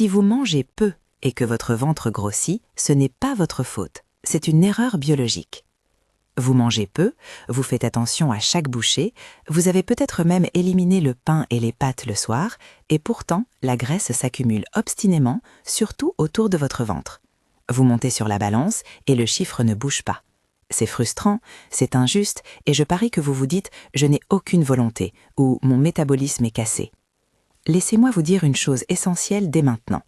Si vous mangez peu et que votre ventre grossit, ce n'est pas votre faute, c'est une erreur biologique. Vous mangez peu, vous faites attention à chaque bouchée, vous avez peut-être même éliminé le pain et les pâtes le soir, et pourtant la graisse s'accumule obstinément, surtout autour de votre ventre. Vous montez sur la balance et le chiffre ne bouge pas. C'est frustrant, c'est injuste, et je parie que vous vous dites « je n'ai aucune volonté » ou « mon métabolisme est cassé ». Laissez-moi vous dire une chose essentielle dès maintenant.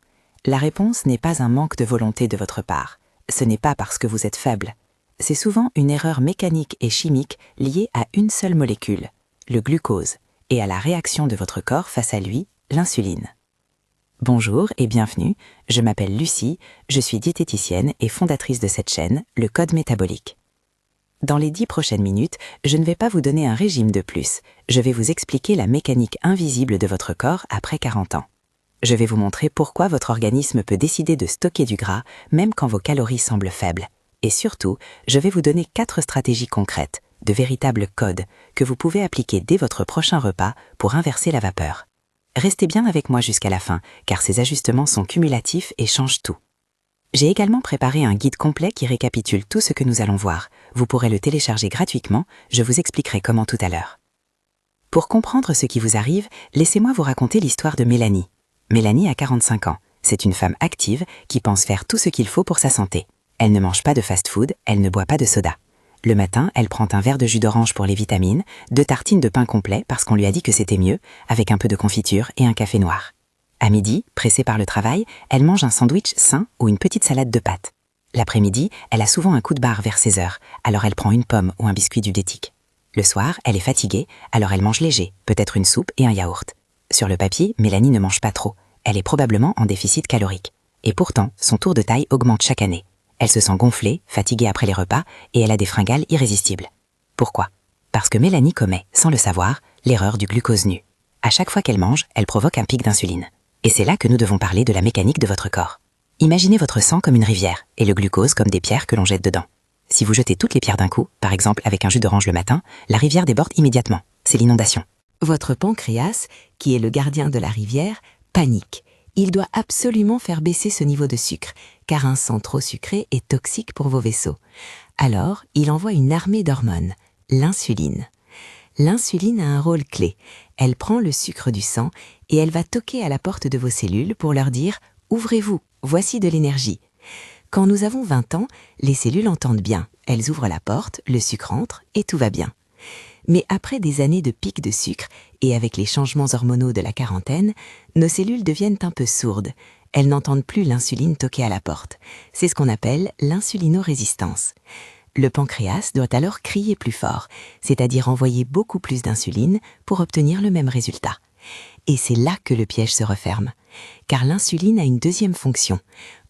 La réponse n'est pas un manque de volonté de votre part. Ce n'est pas parce que vous êtes faible. C'est souvent une erreur mécanique et chimique liée à une seule molécule, le glucose, et à la réaction de votre corps face à lui, l'insuline. Bonjour et bienvenue, je m'appelle Lucie, je suis diététicienne et fondatrice de cette chaîne, le Code Métabolique. Dans les 10 prochaines minutes, je ne vais pas vous donner un régime de plus, je vais vous expliquer la mécanique invisible de votre corps après 40 ans. Je vais vous montrer pourquoi votre organisme peut décider de stocker du gras, même quand vos calories semblent faibles. Et surtout, je vais vous donner 4 stratégies concrètes, de véritables codes, que vous pouvez appliquer dès votre prochain repas pour inverser la vapeur. Restez bien avec moi jusqu'à la fin, car ces ajustements sont cumulatifs et changent tout. J'ai également préparé un guide complet qui récapitule tout ce que nous allons voir. Vous pourrez le télécharger gratuitement, je vous expliquerai comment tout à l'heure. Pour comprendre ce qui vous arrive, laissez-moi vous raconter l'histoire de Mélanie. Mélanie a 45 ans. C'est une femme active qui pense faire tout ce qu'il faut pour sa santé. Elle ne mange pas de fast-food, elle ne boit pas de soda. Le matin, elle prend un verre de jus d'orange pour les vitamines, 2 tartines de pain complet parce qu'on lui a dit que c'était mieux, avec un peu de confiture et un café noir. À midi, pressée par le travail, elle mange un sandwich sain ou une petite salade de pâtes. L'après-midi, elle a souvent un coup de barre vers 16 heures, alors elle prend une pomme ou un biscuit du diététique. Le soir, elle est fatiguée, alors elle mange léger, peut-être une soupe et un yaourt. Sur le papier, Mélanie ne mange pas trop. Elle est probablement en déficit calorique. Et pourtant, son tour de taille augmente chaque année. Elle se sent gonflée, fatiguée après les repas, et elle a des fringales irrésistibles. Pourquoi? Parce que Mélanie commet, sans le savoir, l'erreur du glucose nu. À chaque fois qu'elle mange, elle provoque un pic d'insuline. Et c'est là que nous devons parler de la mécanique de votre corps. Imaginez votre sang comme une rivière, et le glucose comme des pierres que l'on jette dedans. Si vous jetez toutes les pierres d'un coup, par exemple avec un jus d'orange le matin, la rivière déborde immédiatement. C'est l'inondation. Votre pancréas, qui est le gardien de la rivière, panique. Il doit absolument faire baisser ce niveau de sucre, car un sang trop sucré est toxique pour vos vaisseaux. Alors, il envoie une armée d'hormones, l'insuline. L'insuline a un rôle clé. Elle prend le sucre du sang et elle va toquer à la porte de vos cellules pour leur dire « Ouvrez-vous, voici de l'énergie ». Quand nous avons 20 ans, les cellules entendent bien. Elles ouvrent la porte, le sucre entre et tout va bien. Mais après des années de pics de sucre et avec les changements hormonaux de la quarantaine, nos cellules deviennent un peu sourdes. Elles n'entendent plus l'insuline toquer à la porte. C'est ce qu'on appelle l'insulinorésistance. Le pancréas doit alors crier plus fort, c'est-à-dire envoyer beaucoup plus d'insuline pour obtenir le même résultat. Et c'est là que le piège se referme. Car l'insuline a une deuxième fonction.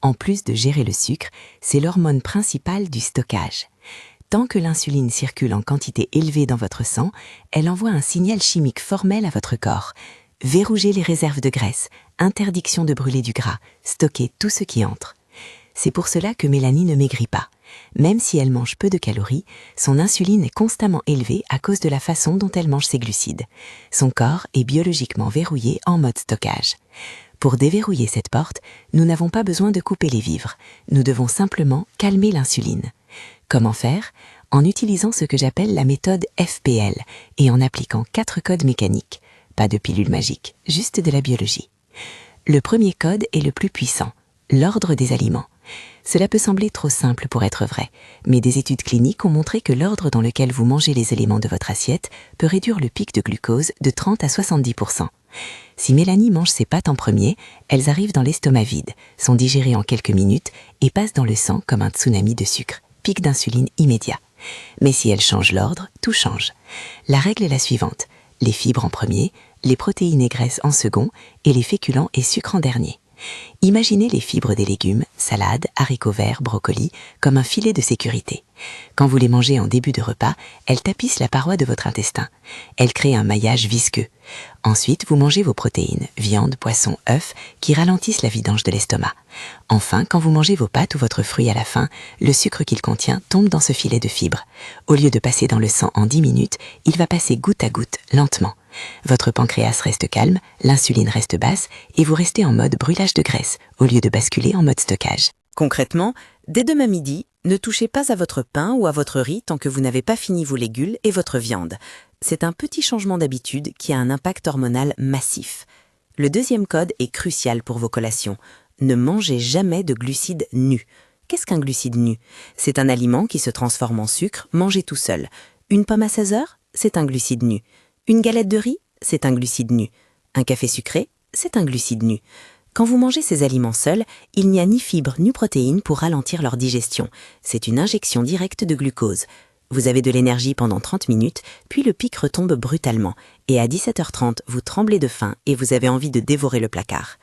En plus de gérer le sucre, c'est l'hormone principale du stockage. Tant que l'insuline circule en quantité élevée dans votre sang, elle envoie un signal chimique formel à votre corps. Verrouger les réserves de graisse, interdiction de brûler du gras, stocker tout ce qui entre. C'est pour cela que Mélanie ne maigrit pas. Même si elle mange peu de calories, son insuline est constamment élevée à cause de la façon dont elle mange ses glucides. Son corps est biologiquement verrouillé en mode stockage. Pour déverrouiller cette porte, nous n'avons pas besoin de couper les vivres. Nous devons simplement calmer l'insuline. Comment faire? En utilisant ce que j'appelle la méthode FPL et en appliquant 4 codes mécaniques. Pas de pilule magique, juste de la biologie. Le premier code est le plus puissant, l'ordre des aliments. Cela peut sembler trop simple pour être vrai, mais des études cliniques ont montré que l'ordre dans lequel vous mangez les éléments de votre assiette peut réduire le pic de glucose de 30 à 70%. Si Mélanie mange ses pâtes en premier, elles arrivent dans l'estomac vide, sont digérées en quelques minutes et passent dans le sang comme un tsunami de sucre, pic d'insuline immédiat. Mais si elle change l'ordre, tout change. La règle est la suivante, les fibres en premier, les protéines et graisses en second et les féculents et sucres en dernier. Imaginez les fibres des légumes, salades, haricots verts, brocolis, comme un filet de sécurité. Quand vous les mangez en début de repas, elles tapissent la paroi de votre intestin. Elles créent un maillage visqueux. Ensuite, vous mangez vos protéines, viande, poisson, œufs, qui ralentissent la vidange de l'estomac. Enfin, quand vous mangez vos pâtes ou votre fruit à la fin, le sucre qu'il contient tombe dans ce filet de fibres. Au lieu de passer dans le sang en 10 minutes, il va passer goutte à goutte, lentement. Votre pancréas reste calme, l'insuline reste basse et vous restez en mode brûlage de graisse au lieu de basculer en mode stockage. Concrètement, dès demain midi, ne touchez pas à votre pain ou à votre riz tant que vous n'avez pas fini vos légumes et votre viande. C'est un petit changement d'habitude qui a un impact hormonal massif. Le deuxième code est crucial pour vos collations. Ne mangez jamais de glucides nus. Qu'est-ce qu'un glucide nu? C'est un aliment qui se transforme en sucre mangé tout seul. Une pomme à 16 heures, c'est un glucide nu. Une galette de riz, c'est un glucide nu. Un café sucré, c'est un glucide nu. Quand vous mangez ces aliments seuls, il n'y a ni fibres ni protéines pour ralentir leur digestion. C'est une injection directe de glucose. Vous avez de l'énergie pendant 30 minutes, puis le pic retombe brutalement. Et à 17h30, vous tremblez de faim et vous avez envie de dévorer le placard.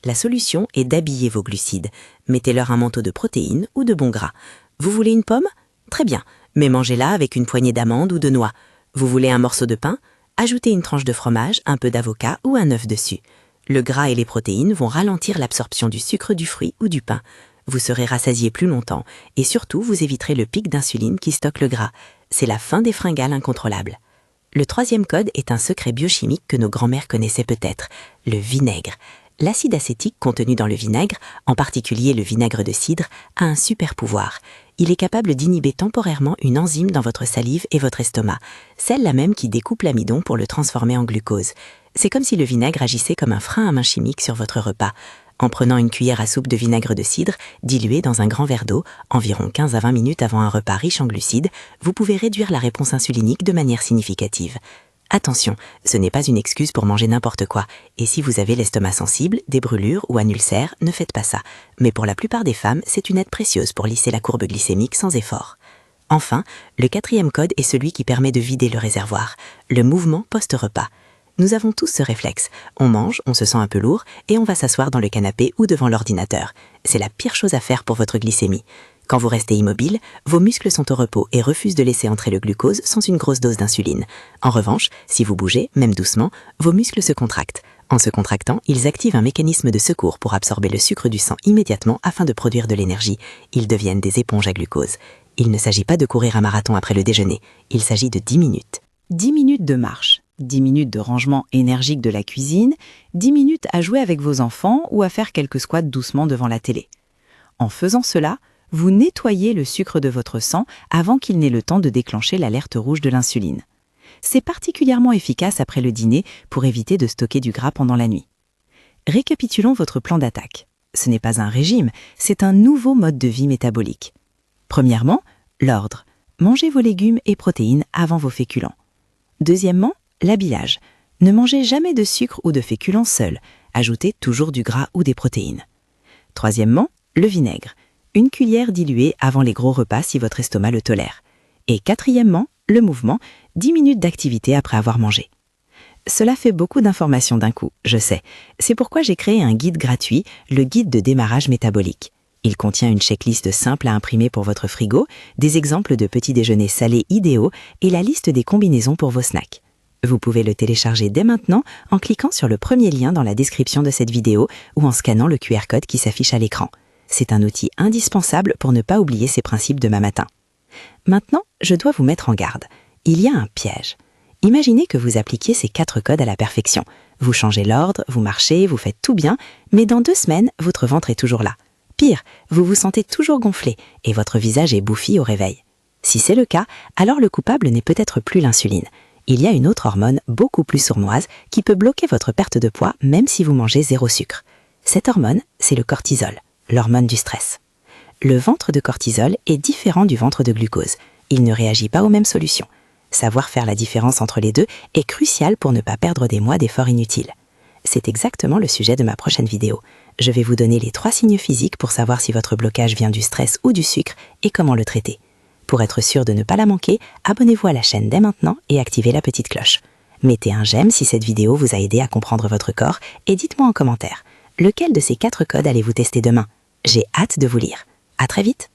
La solution est d'habiller vos glucides. Mettez-leur un manteau de protéines ou de bons gras. Vous voulez une pomme? Très bien, mais mangez-la avec une poignée d'amandes ou de noix. Vous voulez un morceau de pain? Ajoutez une tranche de fromage, un peu d'avocat ou un œuf dessus. Le gras et les protéines vont ralentir l'absorption du sucre du fruit ou du pain. Vous serez rassasié plus longtemps et surtout vous éviterez le pic d'insuline qui stocke le gras. C'est la fin des fringales incontrôlables. Le troisième code est un secret biochimique que nos grands-mères connaissaient peut-être, le vinaigre. L'acide acétique contenu dans le vinaigre, en particulier le vinaigre de cidre, a un super pouvoir. Il est capable d'inhiber temporairement une enzyme dans votre salive et votre estomac, celle-là même qui découpe l'amidon pour le transformer en glucose. C'est comme si le vinaigre agissait comme un frein à main chimique sur votre repas. En prenant une cuillère à soupe de vinaigre de cidre, diluée dans un grand verre d'eau, environ 15 à 20 minutes avant un repas riche en glucides, vous pouvez réduire la réponse insulinique de manière significative. Attention, ce n'est pas une excuse pour manger n'importe quoi, et si vous avez l'estomac sensible, des brûlures ou un ulcère, ne faites pas ça. Mais pour la plupart des femmes, c'est une aide précieuse pour lisser la courbe glycémique sans effort. Enfin, le quatrième code est celui qui permet de vider le réservoir, le mouvement post-repas. Nous avons tous ce réflexe. On mange, on se sent un peu lourd, et on va s'asseoir dans le canapé ou devant l'ordinateur. C'est la pire chose à faire pour votre glycémie. Quand vous restez immobile, vos muscles sont au repos et refusent de laisser entrer le glucose sans une grosse dose d'insuline. En revanche, si vous bougez, même doucement, vos muscles se contractent. En se contractant, ils activent un mécanisme de secours pour absorber le sucre du sang immédiatement afin de produire de l'énergie. Ils deviennent des éponges à glucose. Il ne s'agit pas de courir un marathon après le déjeuner. Il s'agit de 10 minutes. 10 minutes de marche, 10 minutes de rangement énergique de la cuisine, 10 minutes à jouer avec vos enfants ou à faire quelques squats doucement devant la télé. En faisant cela, vous nettoyez le sucre de votre sang avant qu'il n'ait le temps de déclencher l'alerte rouge de l'insuline. C'est particulièrement efficace après le dîner pour éviter de stocker du gras pendant la nuit. Récapitulons votre plan d'attaque. Ce n'est pas un régime, c'est un nouveau mode de vie métabolique. Premièrement, l'ordre. Mangez vos légumes et protéines avant vos féculents. Deuxièmement, l'habillage. Ne mangez jamais de sucre ou de féculents seuls. Ajoutez toujours du gras ou des protéines. Troisièmement, le vinaigre. Une cuillère diluée avant les gros repas si votre estomac le tolère. Et quatrièmement, le mouvement, 10 minutes d'activité après avoir mangé. Cela fait beaucoup d'informations d'un coup, je sais. C'est pourquoi j'ai créé un guide gratuit, le guide de démarrage métabolique. Il contient une checklist simple à imprimer pour votre frigo, des exemples de petits déjeuners salés idéaux et la liste des combinaisons pour vos snacks. Vous pouvez le télécharger dès maintenant en cliquant sur le premier lien dans la description de cette vidéo ou en scannant le QR code qui s'affiche à l'écran. C'est un outil indispensable pour ne pas oublier ces principes demain matin. Maintenant, je dois vous mettre en garde. Il y a un piège. Imaginez que vous appliquiez ces 4 codes à la perfection. Vous changez l'ordre, vous marchez, vous faites tout bien, mais dans 2 semaines, votre ventre est toujours là. Pire, vous vous sentez toujours gonflé et votre visage est bouffi au réveil. Si c'est le cas, alors le coupable n'est peut-être plus l'insuline. Il y a une autre hormone beaucoup plus sournoise qui peut bloquer votre perte de poids même si vous mangez 0 sucre. Cette hormone, c'est le cortisol, l'hormone du stress. Le ventre de cortisol est différent du ventre de glucose. Il ne réagit pas aux mêmes solutions. Savoir faire la différence entre les deux est crucial pour ne pas perdre des mois d'efforts inutiles. C'est exactement le sujet de ma prochaine vidéo. Je vais vous donner les 3 signes physiques pour savoir si votre blocage vient du stress ou du sucre et comment le traiter. Pour être sûr de ne pas la manquer, abonnez-vous à la chaîne dès maintenant et activez la petite cloche. Mettez un j'aime si cette vidéo vous a aidé à comprendre votre corps et dites-moi en commentaire, lequel de ces 4 codes allez-vous tester demain? J'ai hâte de vous lire. À très vite!